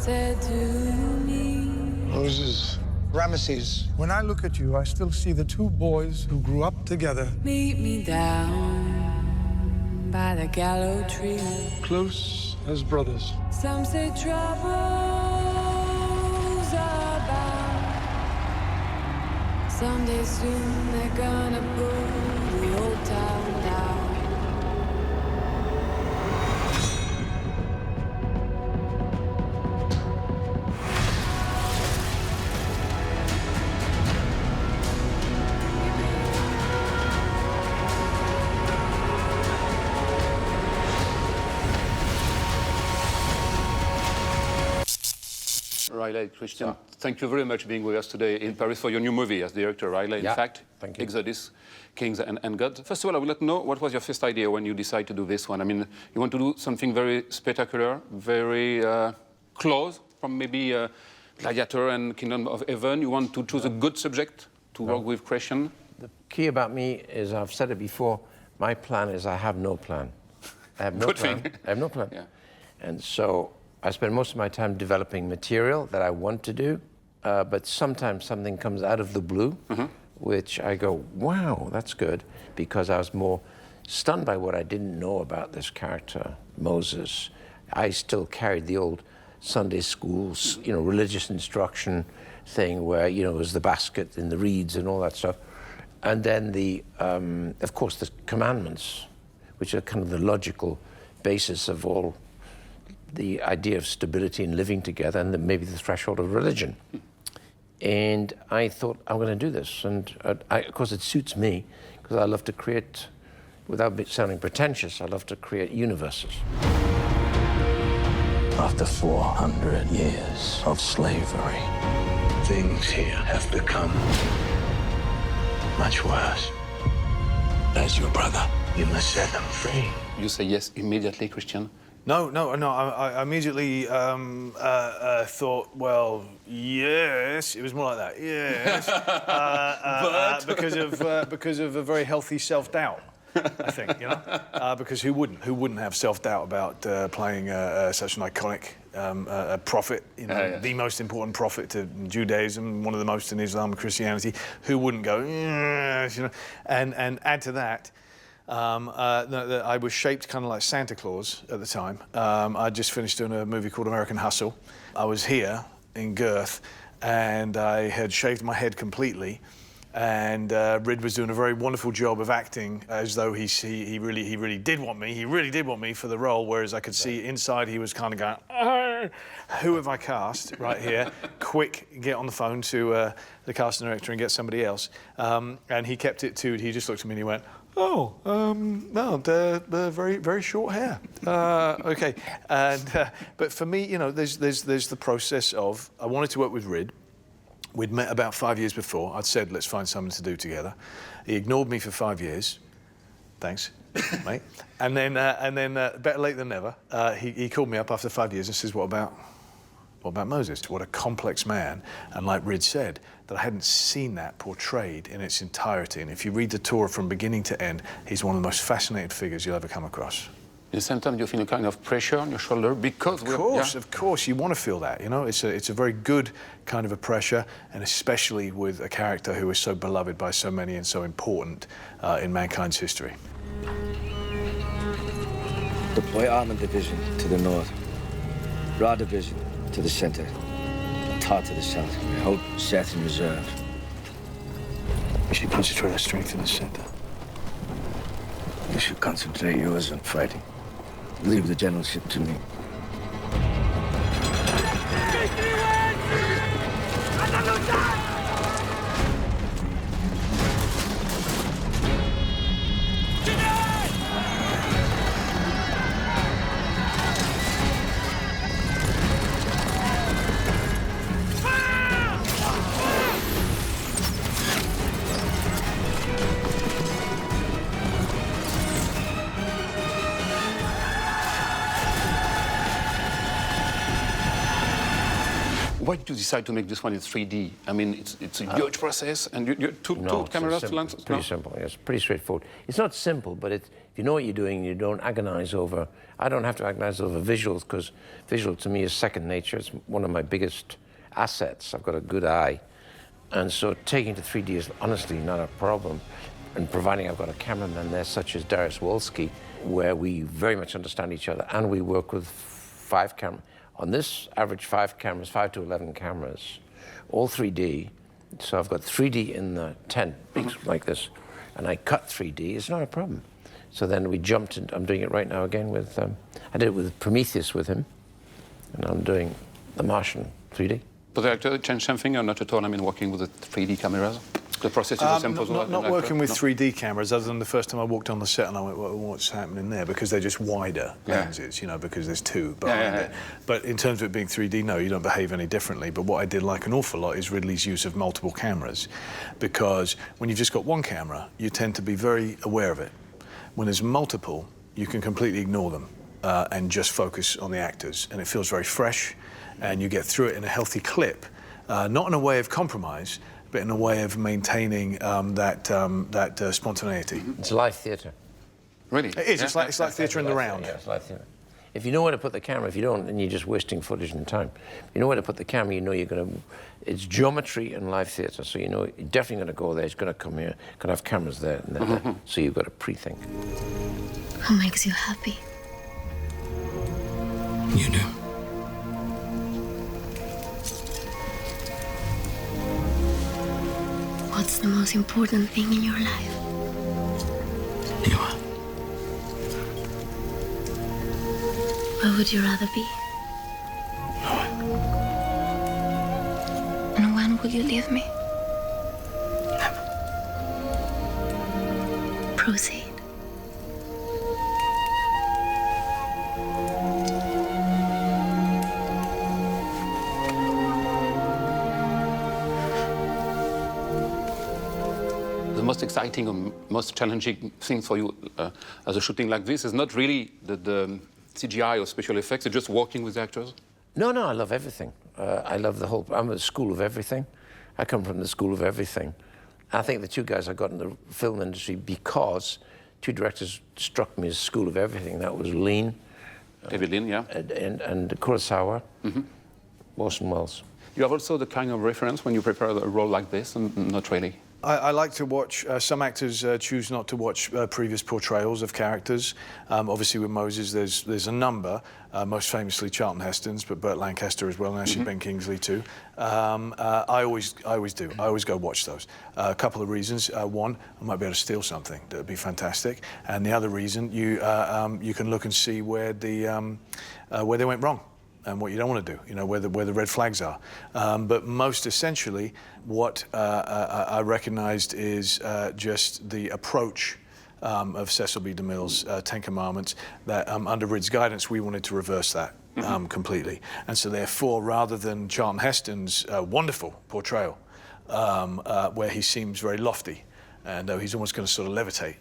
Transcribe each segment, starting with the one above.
said to me, Moses, Ramesses. When I look at you, I still see the two boys who grew up together. meet me down by the gallows tree. Close as brothers. Some say troubles are bound. Someday soon they're gonna pull the old town down. Riley, Christian, thank you very much for being with us today in Paris for your new movie as director, Riley. In fact, thank you. Exodus, Kings and Gods. First of all, I would like to know what was your first idea when you decided to do this one? I mean, you want to do something very spectacular, very close from maybe Gladiator and Kingdom of Heaven. You want to choose a good subject to work with Christian? The key about me is, I've said it before, my plan is I have no plan. I have no Good plan. thing. I have no plan. Yeah. And so I spend most of my time developing material that I want to do, but sometimes something comes out of the blue, which I go, wow, that's good, because I was more stunned by what I didn't know about this character, Moses. I still carried the old Sunday schools, you know, religious instruction thing where, you know, it was the basket and the reeds and all that stuff. And then the, of course, the commandments, which are kind of the logical basis of all the idea of stability and living together, and maybe the threshold of religion. And I thought, I'm going to do this. And of course, it suits me, because I love to create, without sounding pretentious, I love to create universes. After 400 years of slavery, things here have become much worse. As your brother, you must set them free. You say yes immediately, Christian? No. I immediately thought, well, yes. It was more like that. Yes, because of a very healthy self-doubt, I think. You know, because who wouldn't have self-doubt about playing such an iconic prophet? You know, the most important prophet to Judaism, one of the most in Islam and Christianity. Who wouldn't go? Yes, you know, and add to that. I was shaped kind of like Santa Claus at the time. I'd just finished doing a movie called American Hustle. I was here in Girth, and I had shaved my head completely. And Rid was doing a very wonderful job of acting as though he really did want me. He really did want me for the role, whereas I could see inside he was kind of going, who have I cast right here? Quick, get on the phone to the casting director and get somebody else. And he kept it to, he just looked at me and he went, oh, no, very, very short hair. Okay, and but for me, you know, there's the process of, I wanted to work with Rid. We'd met about 5 years before. I'd said, let's find something to do together. He ignored me for 5 years. Thanks, mate. And then better late than never, he called me up after 5 years and says, what about Moses? What a complex man. And like Rid said, that I hadn't seen that portrayed in its entirety. And if you read the Torah from beginning to end, he's one of the most fascinating figures you'll ever come across. At the same time, you feel a kind of pressure on your shoulder because... Of course, you want to feel that, you know? It's a very good kind of a pressure, and especially with a character who is so beloved by so many and so important in mankind's history. Deploy Armor Division to the north, Raw Division to the center, Tar to the south. Hold Seth in reserve. We should concentrate our strength in the center. You should concentrate yours on fighting. Leave the generalship to me. Why did you decide to make this one in 3D? I mean, it's a huge process, and you're two cameras to lens. It's pretty simple. Yes, pretty straightforward. It's not simple, but if you know what you're doing, you don't agonize over. I don't have to agonize over visuals because visual to me is second nature. It's one of my biggest assets. I've got a good eye, and so taking to 3D is honestly not a problem. And providing I've got a cameraman there, such as Darius Wolski, where we very much understand each other, and we work with 5 cameras. On this average 5 cameras, 5 to 11 cameras, all 3D. So I've got 3D in the tent, like this, and I cut 3D. It's not a problem. So then we jumped into, I'm doing it right now again with, I did it with Prometheus with him, and I'm doing The Martian 3D. But the actor changed something or not at all? I mean, working with the 3D cameras? The process is the same for not working with 3D cameras, other than the first time I walked on the set and I went, well, what's happening there? Because they're just wider lenses, you know, because there's 2 behind it. But in terms of it being 3D, no, you don't behave any differently. But what I did like an awful lot is Ridley's use of multiple cameras. Because when you've just got one camera, you tend to be very aware of it. When there's multiple, you can completely ignore them and just focus on the actors. And it feels very fresh, and you get through it in a healthy clip, not in a way of compromise, but in a way of maintaining that spontaneity. It's live theatre. Really? It is. It's like theatre in the round. Yeah, it's live theatre. If you know where to put the camera, if you don't, then you're just wasting footage and time. If you know where to put the camera, you know you're going to... It's geometry and live theatre, so you know you're definitely going to go there. It's going to come here. Going to have cameras there and there. So you've got to pre-think. What makes you happy? You do. What's the most important thing in your life? You are. Where would you rather be? And when will you leave me? Never. Proceed. The most exciting or most challenging thing for you as a shooting like this is not really the CGI or special effects, it's just working with the actors? No, I love everything. I love the whole... I'm at the school of everything. I come from the school of everything. I think the 2 guys I got in the film industry because 2 directors struck me as school of everything. That was Lean. David Lean, yeah. And Kurosawa, Orson Welles. You have also the kind of reference when you prepare a role like this, and not really? I like to watch, some actors choose not to watch previous portrayals of characters. Obviously with Moses there's a number, most famously Charlton Heston's, but Burt Lancaster as well, and actually Ben Kingsley too. I always do, I always go watch those. A couple of reasons. One, I might be able to steal something, that would be fantastic. And the other reason, you can look and see where they went wrong. And what you don't want to do, you know, where the red flags are. But most essentially, what I recognized is just the approach of Cecil B. DeMille's 10 Commandments, that under Rid's guidance, we wanted to reverse that completely. And so therefore, rather than Charlton Heston's wonderful portrayal, where he seems very lofty, and he's almost going to sort of levitate,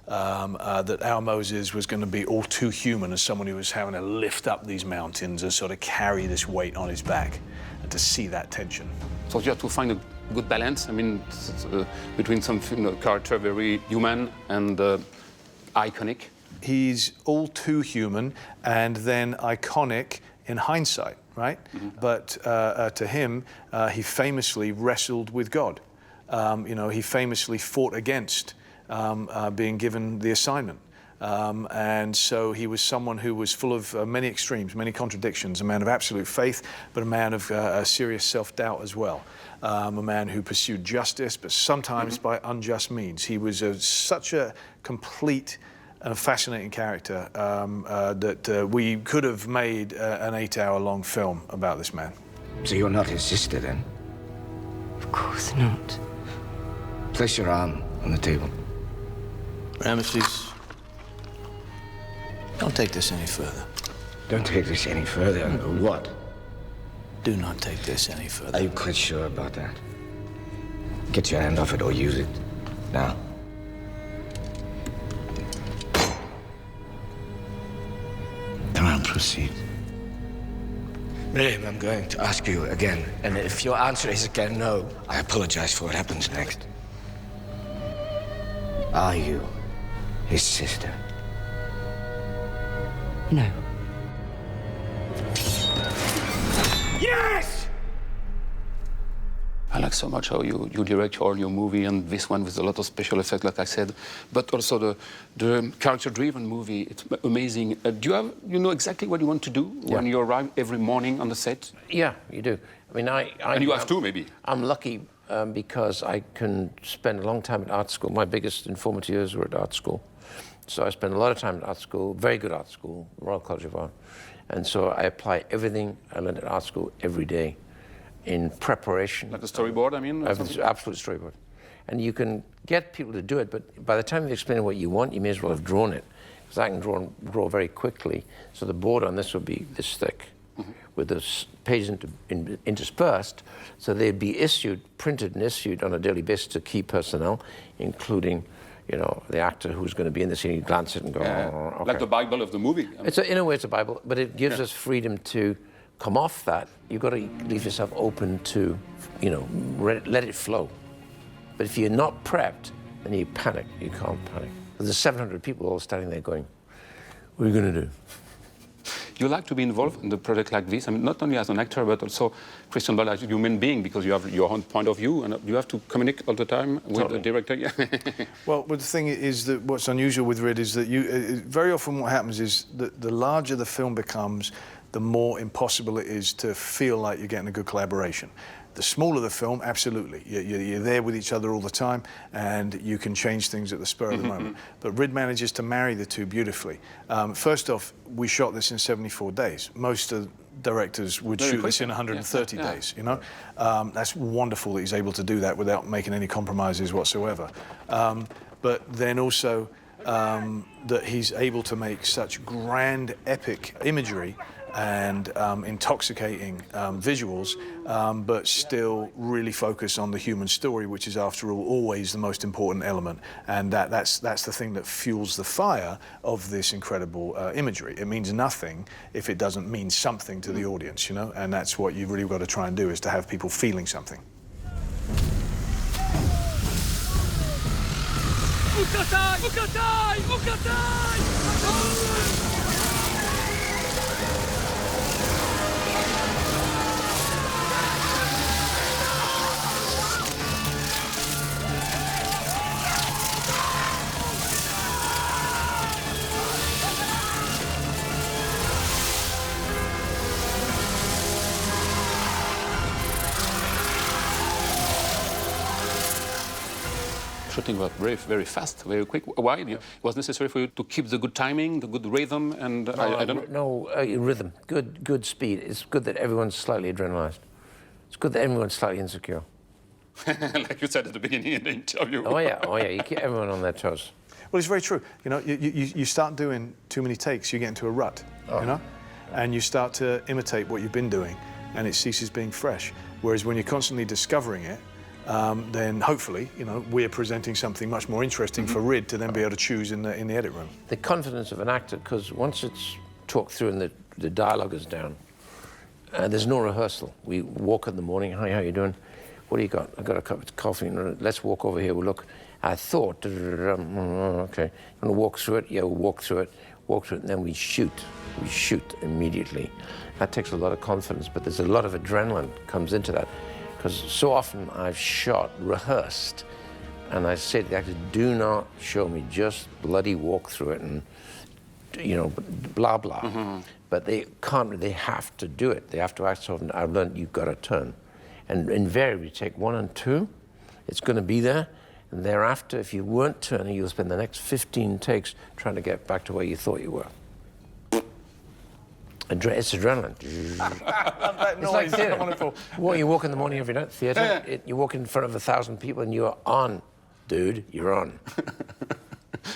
that our Moses was going to be all too human as someone who was having to lift up these mountains and sort of carry this weight on his back, and to see that tension. So you have to find a good balance, I mean, between some character very human and iconic. He's all too human and then iconic in hindsight, right? But to him, he famously wrestled with God. You know, he famously fought against being given the assignment. And so he was someone who was full of many extremes, many contradictions, a man of absolute faith, but a man of serious self-doubt as well. A man who pursued justice, but sometimes by unjust means. He was such a complete and fascinating character that we could have made an 8-hour-long film about this man. So you're not his sister, then? Of course not. Place your arm on the table. Ramesses, don't take this any further. Don't take this any further. What? Do not take this any further. Are you quite sure about that? Get your hand off it or use it. Now. Come on, proceed. Babe, I'm going to ask you again. And if your answer is again no, I apologize for what happens next. Are you his sister? No. Yes! I like so much how you direct all your movie, and this one with a lot of special effects, like I said, but also the character-driven movie. It's amazing. Do you know exactly what you want to do when you arrive every morning on the set? Yeah, you do. I mean, and you have to, maybe. I'm lucky because I can spend a long time at art school. My biggest and formative years were at art school. So I spent a lot of time at art school, very good art school, Royal College of Art. And so I apply everything I learned at art school every day in preparation. Like the storyboard, I mean? Absolute storyboard. And you can get people to do it, but by the time you explain what you want, you may as well have drawn it. Because I can draw very quickly. So the board on this would be this thick, with the pages interspersed. So they'd be printed and issued on a daily basis to key personnel, including, you know, the actor who's going to be in the scene. You glance at it and go, oh, okay. Like the Bible of the movie. In a way, it's a Bible, but it gives us freedom to come off that. You've got to leave yourself open to, you know, let it flow. But if you're not prepped, then you panic. You can't panic. There's 700 people all standing there going, what are you going to do? You like to be involved in a project like this, I mean, not only as an actor, but also Christian Bale as a human being, because you have your own point of view, and you have to communicate all the time with the director. Yeah. Well, the thing is that what's unusual with Rid is that very often what happens is that the larger the film becomes, the more impossible it is to feel like you're getting a good collaboration. The smaller the film, absolutely. You're there with each other all the time, and you can change things at the spur of the moment. But Rid manages to marry the two beautifully. First off, we shot this in 74 days. Most of the directors would shoot this in 130 days, you know? That's wonderful that he's able to do that without making any compromises whatsoever. But then also that he's able to make such grand, epic imagery and intoxicating visuals, but still really focus on the human story, which is, after all, always the most important element. And that's the thing that fuels the fire of this incredible imagery. It means nothing if it doesn't mean something to the audience, you know? And that's what you've really got to try and do, is to have people feeling something. Shooting was very fast, very quick. Why? It was necessary for you to keep the good timing, the good rhythm, and I don't know. No, rhythm, good speed. It's good that everyone's slightly adrenalized. It's good that everyone's slightly insecure. Like you said at the beginning of the interview. Oh yeah, you keep everyone on their toes. Well, it's very true. You know, you start doing too many takes, you get into a rut, you know? And you start to imitate what you've been doing, and it ceases being fresh. Whereas when you're constantly discovering it, then hopefully, you know, we're presenting something much more interesting for Rid to then be able to choose in the edit room. The confidence of an actor, because once it's talked through and the dialogue is down, there's no rehearsal. We walk in the morning, hi, how you doing? What do you got? I got a cup of coffee, let's walk over here, we'll look. I thought, okay, I'm gonna walk through it, yeah, we'll walk through it, and then we shoot immediately. That takes a lot of confidence, but there's a lot of adrenaline comes into that. Because so often I've rehearsed, and I say to the actors, do not show me, just bloody walk through it and, you know, blah, blah. But they can't, they have to do it. They have to act so often. I've learned you've got to turn. And invariably, take 1 and 2, it's going to be there. And thereafter, if you weren't turning, you'll spend the next 15 takes trying to get back to where you thought you were. It's adrenaline. It's like theatre. Wonderful. Well, you walk in the morning every night, theatre, you walk in front of 1,000 people and you're on, dude, you're on.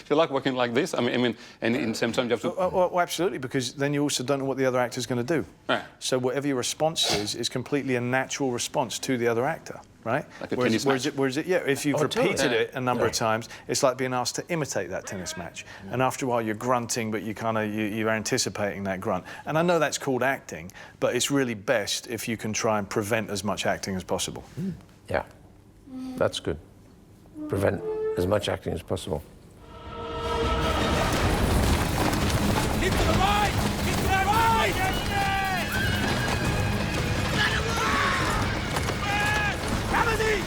you like working like this? I mean, and in the same time you have to... Well, absolutely, because then you also don't know what the other actor's going to do. Yeah. So whatever your response is completely a natural response to the other actor, right? Like a tennis match. Whereas if you've repeated totally. it a number of times, it's like being asked to imitate that tennis match. And after a while, you're grunting, but you're anticipating that grunt. And I know that's called acting, but it's really best if you can try and prevent as much acting as possible. Yeah, that's good. Prevent as much acting as possible. Keep to the right! Keep to the right! Remedy!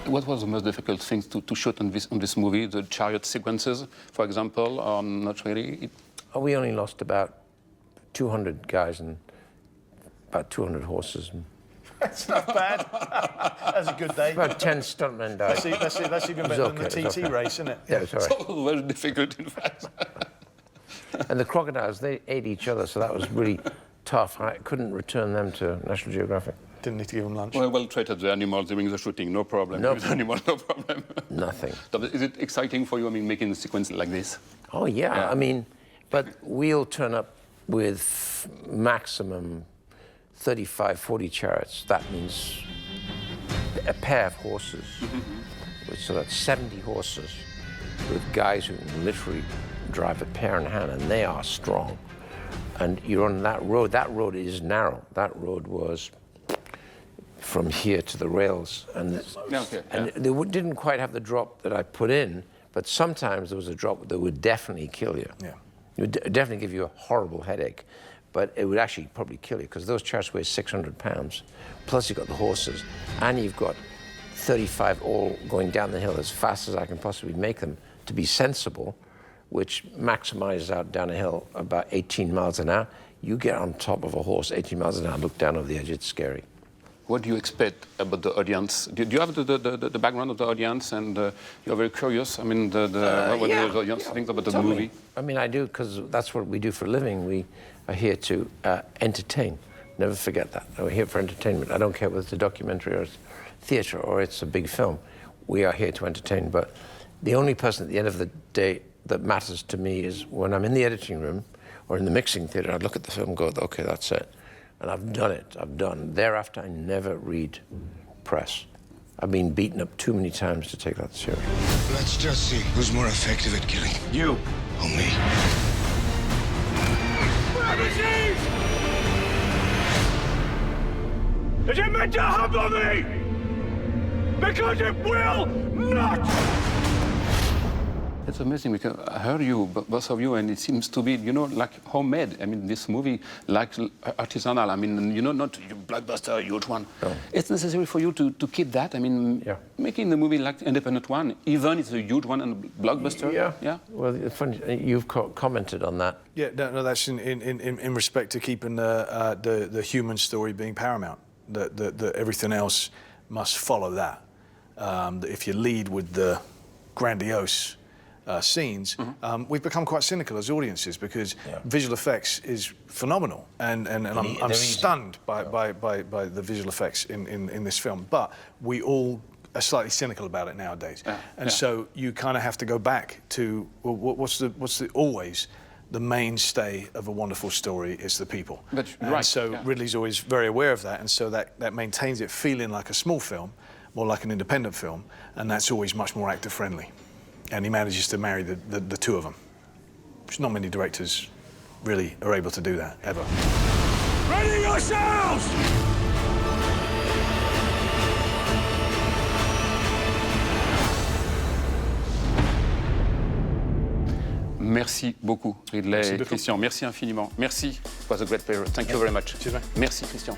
What was the most difficult thing to shoot on this movie? The chariot sequences, for example, or not really? We only lost about 200 guys and about 200 horses. That's not bad. That's a good day. About 10 stuntmen died. That's even better than the TT race, isn't it? Yeah, it's all right. So it was very difficult, in fact. And the crocodiles, they ate each other, so that was really tough. I couldn't return them to National Geographic. Didn't need to give them lunch. Well treated the animals during the shooting, no problem. No With the animals, no problem. Nothing. So is it exciting for you, I mean, making a sequence like this? Oh, yeah. I mean, but we'll turn up with maximum 35, 40 chariots. That means a pair of horses. So that's 70 horses with guys who can literally drive a pair in hand, and they are strong. And you're on that road. That road is narrow. That road was from here to the rails. And they didn't quite have the drop that I put in, but sometimes there was a drop that would definitely kill you. Yeah. It would definitely give you a horrible headache, but it would actually probably kill you, because those chariots weigh 600 pounds, plus you've got the horses, and you've got 35 all going down the hill as fast as I can possibly make them to be sensible, which maximizes out down a hill about 18 miles an hour. You get on top of a horse 18 miles an hour, look down over the edge, it's scary. What do you expect about the audience? Do you have the background of the audience, and you're very curious? I mean, what do the audience think about the movie? I mean, I do, because that's what we do for a living. We are here to entertain. Never forget that. We're here for entertainment. I don't care whether it's a documentary or it's theatre or it's a big film. We are here to entertain. But the only person at the end of the day that matters to me is when I'm in the editing room or in the mixing theatre, I look at the film and go, okay, that's it. And I've done it. I've done. Thereafter, I never read press. I've been beaten up too many times to take that serious. Let's just see who's more effective at killing. You. Or me. Is it meant to humble me? Because it will not! It's amazing, because I heard you, both of you, and it seems to be, like homemade. I mean, this movie, like artisanal. I mean, not blockbuster, huge one. No. It's necessary for you to keep that. I mean, making the movie like independent one, even if it's a huge one and blockbuster. Yeah. Well, it's funny. You've commented on that. Yeah, no, that's in respect to keeping the human story being paramount. That everything else must follow that. That if you lead with the grandiose scenes, we've become quite cynical as audiences, because visual effects is phenomenal, and I'm stunned by the visual effects in this film. But we all are slightly cynical about it nowadays, so you kind of have to go back to, well, what's always the mainstay of a wonderful story is the people. Ridley's always very aware of that, and so that maintains it feeling like a small film, more like an independent film, and that's always much more actor friendly. And he manages to marry the two of them, which not many directors really are able to do that, ever. Ready yourselves! Merci beaucoup, Ridley et Christian. Merci infiniment. Merci. It was a great pleasure. Thank you very much. Merci, Christian.